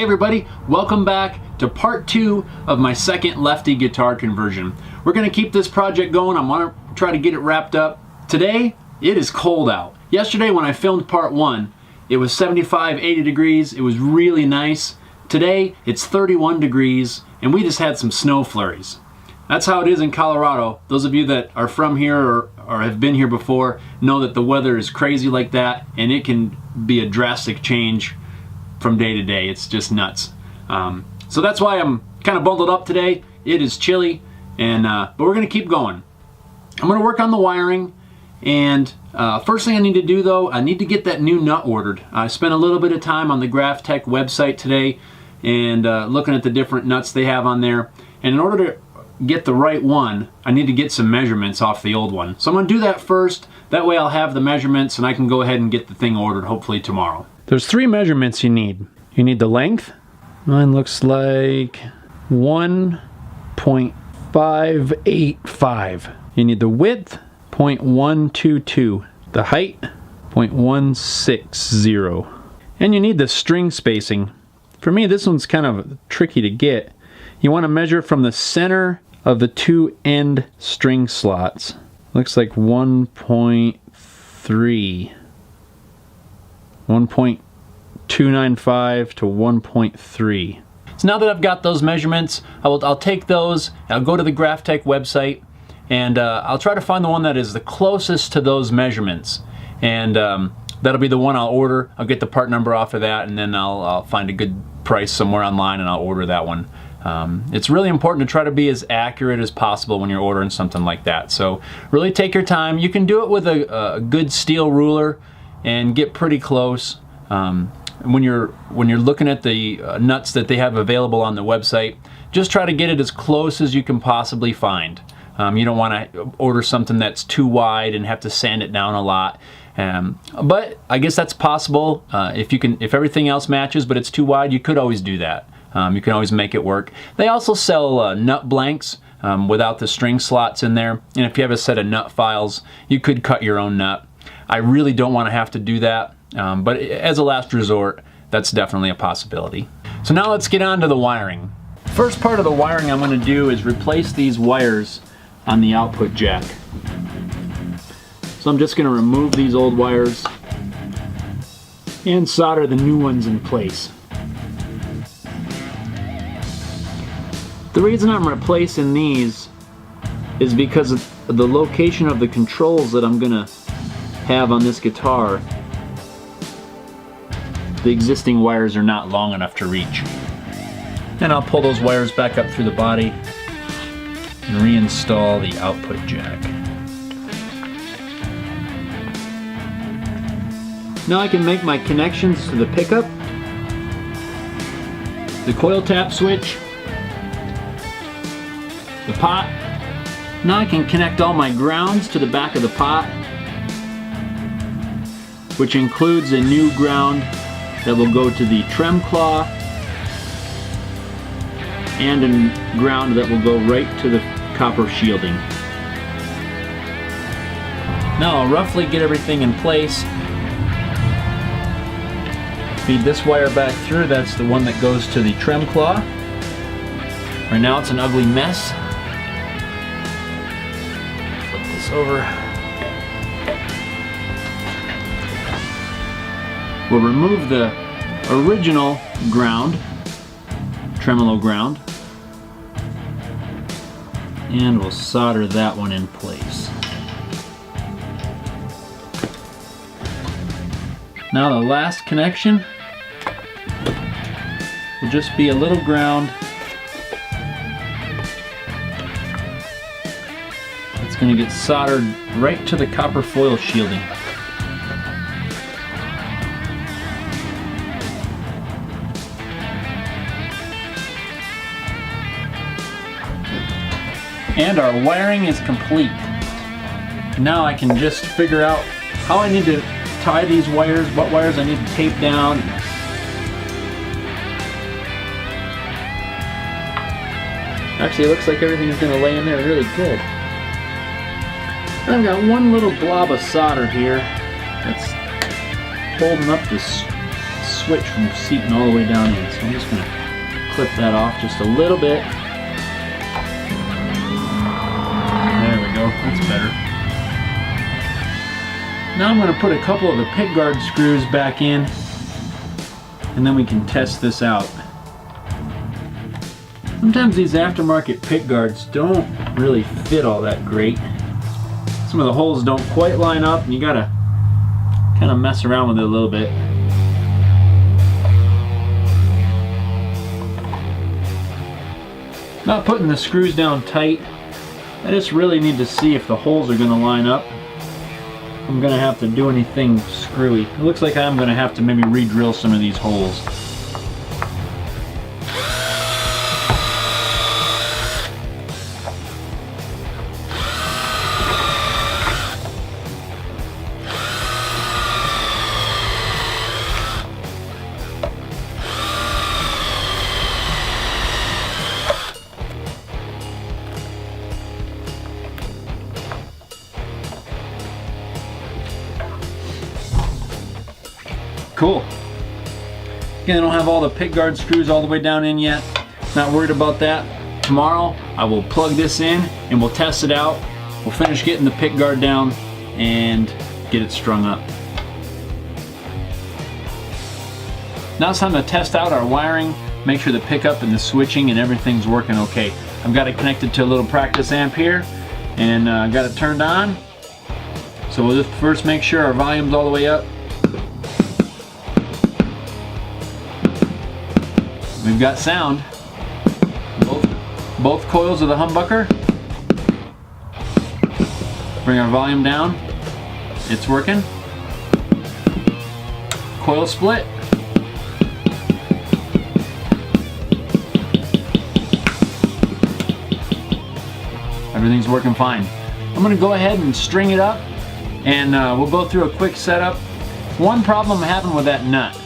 Hey everybody, welcome back to part 2 of my second Lefty guitar conversion. We're going to keep this project going. I'm going to try to get it wrapped up. Today, it is cold out. Yesterday when I filmed part 1, it was 75, 80 degrees. It was really nice. Today, it's 31 degrees and we just had some snow flurries. That's how it is in Colorado. Those of you that are from here or have been here before know that the weather is crazy like that, and it can be a drastic change from day to day. It's just nuts. So that's why I'm kind of bundled up today. It is chilly, and but we're gonna keep going. I'm gonna work on the wiring, and first thing I need to do though, I need to get that new nut ordered. I spent a little bit of time on the Tech website today and looking at the different nuts they have on there. And in order to get the right one, I need to get some measurements off the old one. So I'm gonna do that first. That way I'll have the measurements and I can go ahead and get the thing ordered hopefully tomorrow. There's 3 measurements you need. You need the length. Mine looks like 1.585. You need the width, 0.122. The height, 0.160. And you need the string spacing. For me, this one's kind of tricky to get. You want to measure from the center of the 2 end string slots. Looks like 1.3. 1.295 to 1.3. So now that I've got those measurements, I'll take those, I'll go to the Tech website, and I'll try to find the one that is the closest to those measurements. And that'll be the one I'll order. I'll get the part number off of that, and then I'll find a good price somewhere online and I'll order that one. It's really important to try to be as accurate as possible when you're ordering something like that. So really take your time. You can do it with a good steel ruler and get pretty close. When you're looking at the nuts that they have available on the website, just try to get it as close as you can possibly find. You don't want to order something that's too wide and have to sand it down a lot. But I guess that's possible. If everything else matches but it's too wide, you could always do that. You can always make it work. They also sell nut blanks without the string slots in there. And if you have a set of nut files, you could cut your own nut. I really don't want to have to do that. But as a last resort, that's definitely a possibility. So now let's get on to the wiring. First part of the wiring I'm going to do is replace these wires on the output jack. So I'm just going to remove these old wires and solder the new ones in place. The reason I'm replacing these is because of the location of the controls that I'm going to have on this guitar. The existing wires are not long enough to reach. And I'll pull those wires back up through the body and reinstall the output jack. Now I can make my connections to the pickup, the coil tap switch, the pot. Now I can connect all my grounds to the back of the pot, which includes a new ground that will go to the trem claw and a ground that will go right to the copper shielding. Now I'll roughly get everything in place. Feed this wire back through. That's the one that goes to the trem claw. Right now it's an ugly mess. Flip this over. We'll remove the original ground, tremolo ground, and we'll solder that one in place. Now the last connection will just be a little ground. It's going to get soldered right to the copper foil shielding. And our wiring is complete. Now I can just figure out how I need to tie these wires, what wires I need to tape down. Actually, it looks like everything is going to lay in there really good. I've got one little blob of solder here that's holding up this switch from seating all the way down in. So I'm just going to clip that off just a little bit. There we go, that's better. Now I'm going to put a couple of the pickguard screws back in, and then we can test this out. Sometimes these aftermarket pickguards don't really fit all that great. Some of the holes don't quite line up, and you gotta kind of mess around with it a little bit. Not putting the screws down tight. I just really need to see if the holes are going to line up. I'm going to have to do anything screwy. It looks like I'm going to have to maybe re-drill some of these holes. Cool. Again, I don't have all the pickguard screws all the way down in yet. Not worried about that. Tomorrow I will plug this in and we'll test it out. We'll finish getting the pickguard down and get it strung up. Now it's time to test out our wiring, make sure the pickup and the switching and everything's working okay. I've got it connected to a little practice amp here and got it turned on. So we'll just first make sure our volume's all the way up. We've got sound. Both coils of the humbucker. Bring our volume down. It's working. Coil split. Everything's working fine. I'm going to go ahead and string it up, and we'll go through a quick setup. One problem I'm having with that nut.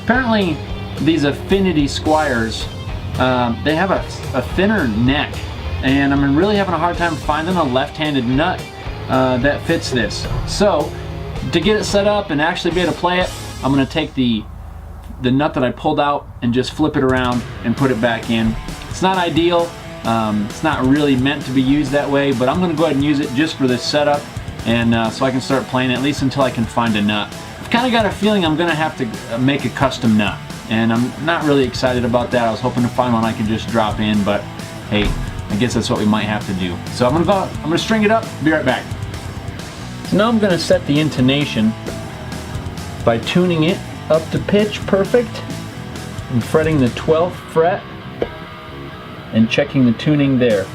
Apparently, these Affinity Squires, they have a thinner neck, and I'm really having a hard time finding a left-handed nut that fits this. So to get it set up and actually be able to play it, I'm going to take the nut that I pulled out and just flip it around and put it back in. It's not ideal, it's not really meant to be used that way, but I'm going to go ahead and use it just for this setup, and so I can start playing at least until I can find a nut. I've kind of got a feeling I'm going to have to make a custom nut, and I'm not really excited about that. I was hoping to find one I could just drop in, but hey, I guess that's what we might have to do. So I'm gonna string it up, be right back. So now I'm gonna set the intonation by tuning it up to pitch perfect and fretting the 12th fret and checking the tuning there.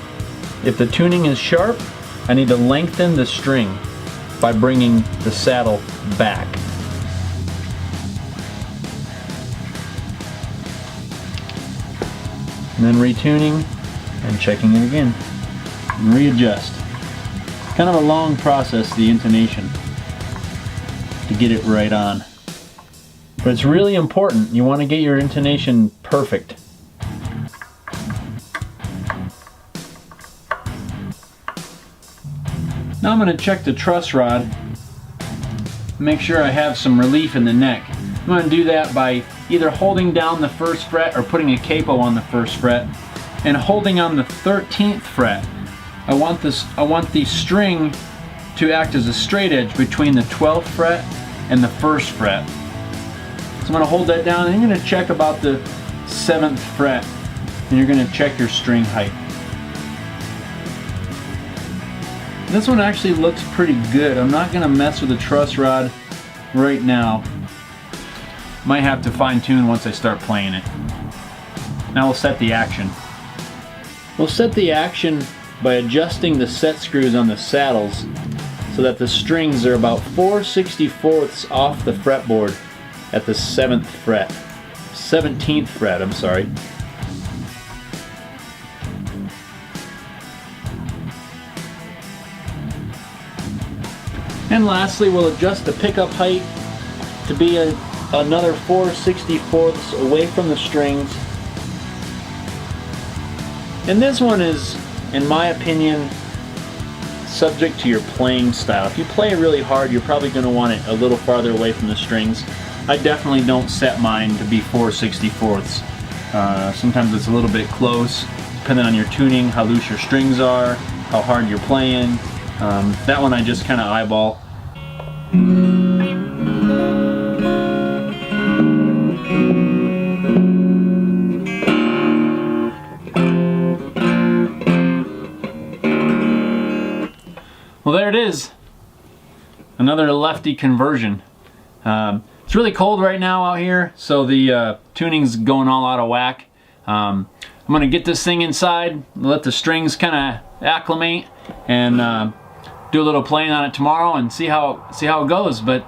If the tuning is sharp, I need to lengthen the string by bringing the saddle back. And then retuning and checking it again. And readjust. Kind of a long process, the intonation, to get it right on. But it's really important. You want to get your intonation perfect. Now I'm going to check the truss rod. Make sure I have some relief in the neck. I'm going to do that by either holding down the 1st fret or putting a capo on the 1st fret and holding on the 13th fret. I want the string to act as a straight edge between the 12th fret and the 1st fret. So I'm going to hold that down and you're going to check about the 7th fret and you're going to check your string height. This one actually looks pretty good. I'm not going to mess with the truss rod right now. Might have to fine tune once I start playing it. Now we'll set the action. We'll set the action by adjusting the set screws on the saddles so that the strings are about 4/64 off the fretboard at the 7th fret. 17th fret, I'm sorry. And lastly, we'll adjust the pickup height to be another 4/64 away from the strings. And this one is, in my opinion, subject to your playing style. If you play really hard, you're probably going to want it a little farther away from the strings. I definitely don't set mine to be 4/64. Sometimes it's a little bit close, depending on your tuning, how loose your strings are, how hard you're playing. That one I just kind of eyeball. Well, there it is. Another Lefty conversion. It's really cold right now out here, so the tuning's going all out of whack. I'm gonna get this thing inside, let the strings kind of acclimate, and do a little playing on it tomorrow and see how it goes. But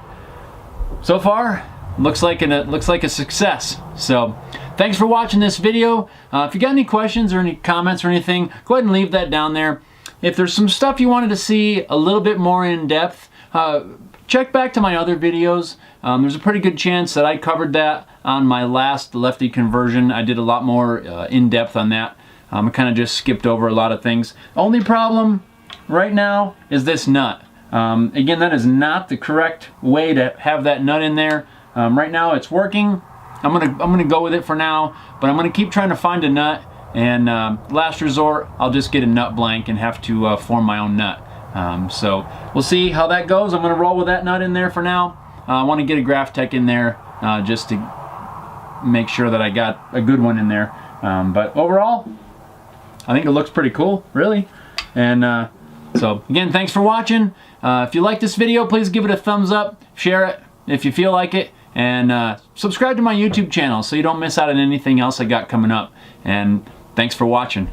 so far, looks like a success. So thanks for watching this video. If you got any questions or any comments or anything, go ahead and leave that down there. If there's some stuff you wanted to see a little bit more in depth, check back to my other videos. There's a pretty good chance that I covered that on my last Lefty conversion. I did a lot more in depth on that. I kind of just skipped over a lot of things. Only problem right now is this nut. Again, that is not the correct way to have that nut in there. Right now it's working. I'm gonna go with it for now, but I'm gonna keep trying to find a nut, and last resort I'll just get a nut blank and have to form my own nut. So we'll see how that goes. I'm gonna roll with that nut in there for now. I want to get a Graphtec in there just to make sure that I got a good one in there. But overall, I think it looks pretty cool, really. And so again, thanks for watching. If you like this video, please give it a thumbs up, share it if you feel like it, and subscribe to my YouTube channel so you don't miss out on anything else I got coming up. And thanks for watching.